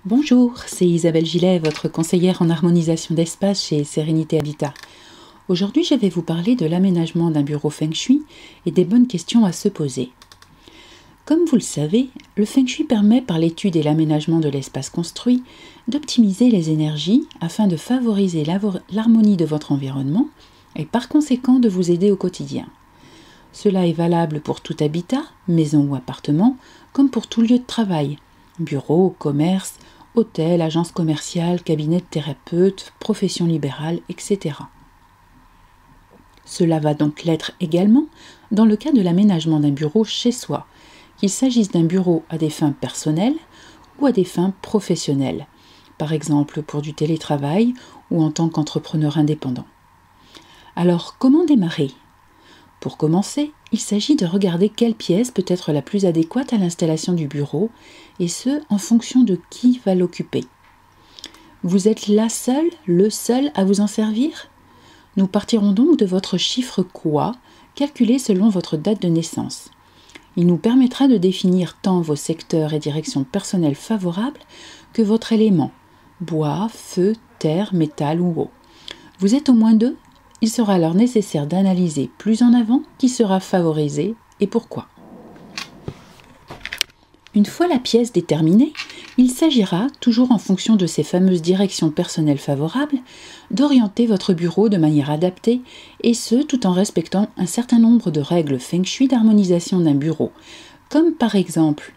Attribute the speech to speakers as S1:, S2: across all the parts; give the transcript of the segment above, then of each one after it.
S1: Bonjour, c'est Isabelle Gillet, votre conseillère en harmonisation d'espace chez Sérénité Habitat. Aujourd'hui, je vais vous parler de l'aménagement d'un bureau Feng Shui et des bonnes questions à se poser. Comme vous le savez, le Feng Shui permet, par l'étude et l'aménagement de l'espace construit, d'optimiser les énergies afin de favoriser l'harmonie de votre environnement et par conséquent de vous aider au quotidien. Cela est valable pour tout habitat, maison ou appartement, comme pour tout lieu de travail, bureau, commerce, hôtel, agence commerciale, cabinet de thérapeute, profession libérale, etc. Cela va donc l'être également dans le cas de l'aménagement d'un bureau chez soi, qu'il s'agisse d'un bureau à des fins personnelles ou à des fins professionnelles, par exemple pour du télétravail ou en tant qu'entrepreneur indépendant. Alors, comment démarrer ? Pour commencer, il s'agit de regarder quelle pièce peut être la plus adéquate à l'installation du bureau, et ce, en fonction de qui va l'occuper. Vous êtes la seule, le seul à vous en servir ? Nous partirons donc de votre chiffre quoi, calculé selon votre date de naissance. Il nous permettra de définir tant vos secteurs et directions personnelles favorables que votre élément, bois, feu, terre, métal ou eau. Vous êtes au moins deux ? Il sera alors nécessaire d'analyser plus en avant qui sera favorisé et pourquoi. Une fois la pièce déterminée, il s'agira, toujours en fonction de ces fameuses directions personnelles favorables, d'orienter votre bureau de manière adaptée, et ce tout en respectant un certain nombre de règles Feng Shui d'harmonisation d'un bureau, comme par exemple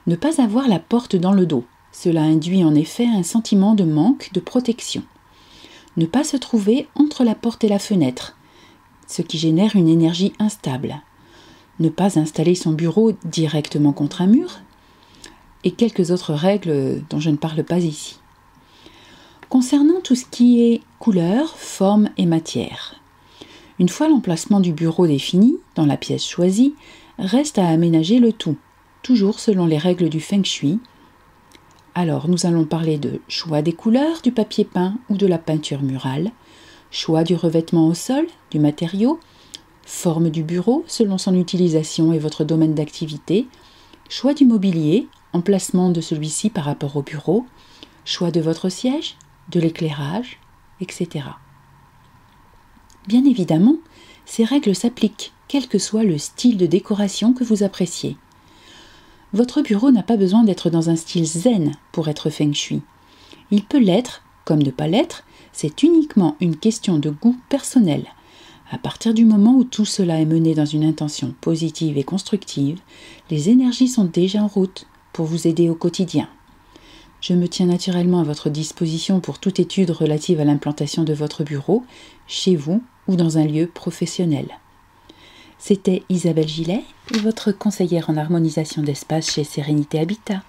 S1: ne pas avoir la porte dans le dos. Cela induit en effet un sentiment de manque de protection. Ne pas se trouver entre la porte et la fenêtre, ce qui génère une énergie instable. Ne pas installer son bureau directement contre un mur, et quelques autres règles dont je ne parle pas ici. Concernant tout ce qui est couleur, forme et matière. Une fois l'emplacement du bureau défini, dans la pièce choisie, reste à aménager le tout, toujours selon les règles du Feng Shui. Alors, nous allons parler de choix des couleurs, du papier peint ou de la peinture murale, choix du revêtement au sol, du matériau, forme du bureau selon son utilisation et votre domaine d'activité, choix du mobilier, emplacement de celui-ci par rapport au bureau, choix de votre siège, de l'éclairage, etc. Bien évidemment, ces règles s'appliquent, quel que soit le style de décoration que vous appréciez. Votre bureau n'a pas besoin d'être dans un style zen pour être Feng Shui. Il peut l'être, comme ne pas l'être, c'est uniquement une question de goût personnel. À partir du moment où tout cela est mené dans une intention positive et constructive, les énergies sont déjà en route pour vous aider au quotidien. Je me tiens naturellement à votre disposition pour toute étude relative à l'implantation de votre bureau, chez vous ou dans un lieu professionnel. C'était Isabelle Gillet, votre conseillère en harmonisation d'espace chez Sérénité Habitat.